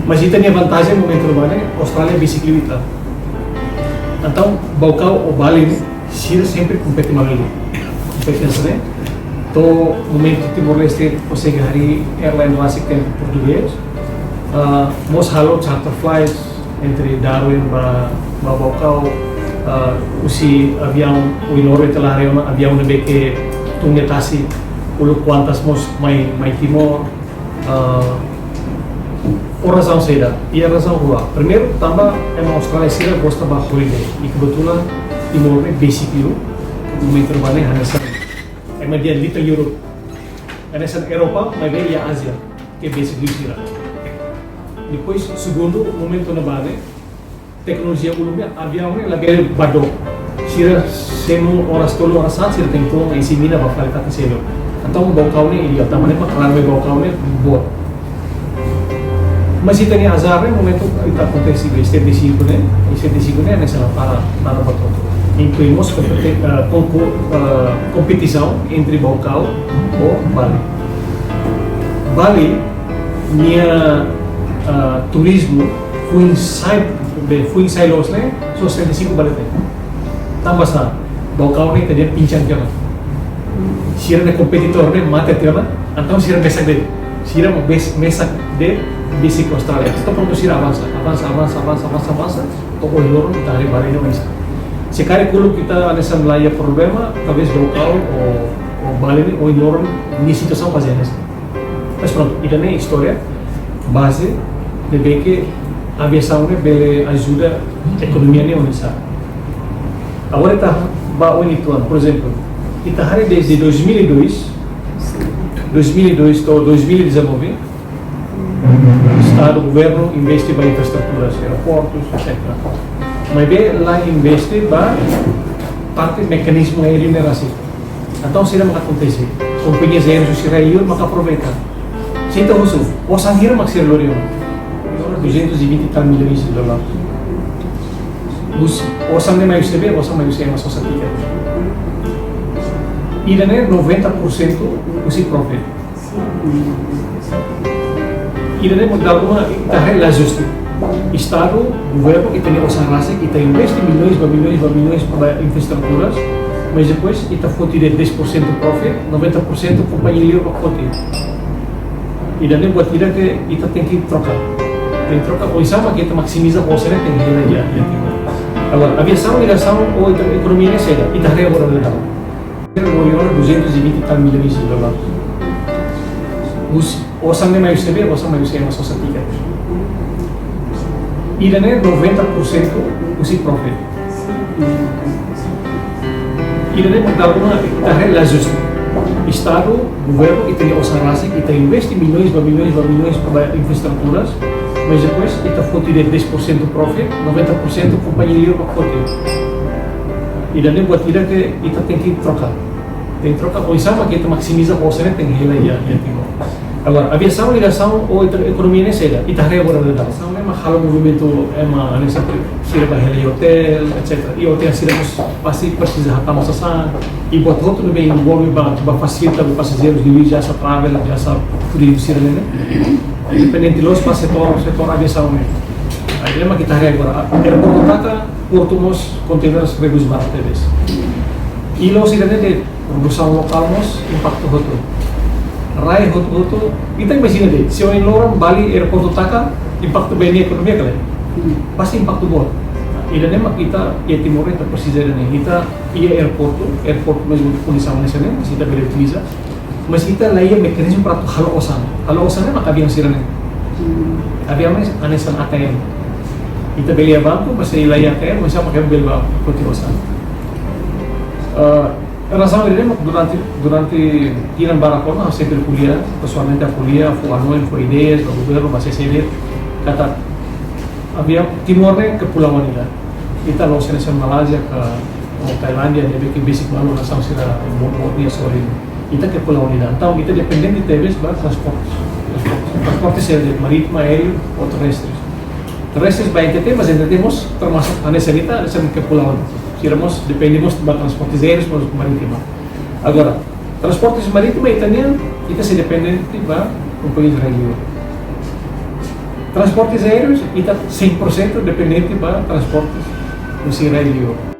Mas isso tem a vantagem no momento urbano, Austrália é bicicleta. Então, Baucau ou Bali, Sira sempre compete mais ali. Competência, né? Então, no momento que Timor-Leste consegue hari airline basic tem português, most halo charter flights entre Darwin e Baucau, usi avião o Inore telah hari avião nebe que tungetasi ulu quantas mos mai Timor. Por razão seda, e a razão rua. Primeiro, também é uma Austrália sira gosta de holiday, e kebetulan Timor é basically no momento urbano é uma dia Little Europe, é nessa Europa, mas bem a Ásia, que é basically sira. Depois, segundo, momento urbano, tecnologia ulumia, avião é lagi badok, sira semu horas tolu horas saat sira tem tuang isi mina bakal kita keselo. Então Baucau ne ideal, também para karena Baucau ne bot. Mas itu ni azar momento kita acontece este decisivo né é nessa para bato. Incluímos competição entre Baucau e Bali. Bali minha turismo fui inside los né so 75 balik. Tambah sa Baucau ne tadi pincang jangan. Sira ne kompetitor ne mata tiama atau sira mesak de. Sira mesak de bicicleta Austrália. Kita produzir avança. Toko loro kita hari Bali ini bisa. Sekarang kalau kita ada sebelah problema, talvez Baucau ou Bali ini ou loro di situação baseada. Mas pronto, isso é história base de ver que a aviação bele ajuda a economia ne Unisa. Agora está ba unituan, por exemplo, kita hari desde 2002 to 2019 Estado, o governo investe em infraestruturas, aeroportos, etc. Mas bem lá investe para parte mecanismo aéreo nerasi. Então se não acontecer, companhias aéreas se reúnem, mas aproveitam. Se então o sanhir maksir lorion, 220 tal milhões de dólares. O sanhir mais se vê, o sanhir mais se é uma sociedade. E daí 90% usi profit. E daí de alguma carreira justa. Estado, governo, que tem usaha kita investe milhões para infraestruturas, mas depois kita foto de 10% profit, 90% companhia livre para foto. E daí buat kita que kita tem que trocar. Tem que trocar, ou sama kita maximiza o sene tem que ir lá. Agora, aviação ou economia é seda, kita harga agora legal. Era 220 tal milhões de dólares. O sangue mais se vê, o sangue mais se é uma sociedade. E daí 90% usi profit. E daí de alguma carreira justa. Estado, governo, que tem usaha kita investe milhões para infraestruturas, mas depois kita foto de 10% profit, 90% companhia livre para foto. E daí buat kita que kita tem que trocar. Tem que trocar, ou sama kita maximiza o sene tem que ir lá. Agora, aviação, ligação ou economia nem seda, kita harga agora legal. São memang hal movimento ema anessa sira bahela hotel, etc. E hotel siramos pasti precisa hatamos asa e buat outro bem envolve ba facilita os passageiros de jasa travel, jasa turismo sira né. Independente los setor aviação né. Aí lema kita harga agora. Aeroporto Tata, Porto Mos, containers rebus baratedes. E los sira de produção lokal mos impacto hotel. Rai hoto kita imagina deh, se orang lorong Bali airport Taka impacto bem ekonomi kali, pasti impacto buat. Ida nema kita ya Timor itu precisa nih kita iya airport mesmo condição nessa né, kita beli utiliza, mas kita lain mekanisme para halo osan maka avião sirane, avião mas anesan ATM, kita beli banco, mas lain ATM, mas pakai beli putih osan. Razão dele durante tiran barakona sempre kuliah, pessoalmente a kuliah, foi anual, foi ideias, o governo, mas essa ideia kata havia Timor né kepulauan ila. Kita loh senesa Malaysia ke Thailandia dia bikin basic malu razão sira dia sorry. Kita kepulauan ila. Então kita dependente de teves para transporte seja marítimo, aéreo ou terrestres. Terrestres baik kita, mas entendemos termasuk anessa kita essa kepulauan. Dependemos de transportes aéreos para marítima. Agora, transportes marítima italiano, kita se dependente da companhia israelita. transportes aéreos, está 100% dependente para transportes no Israel.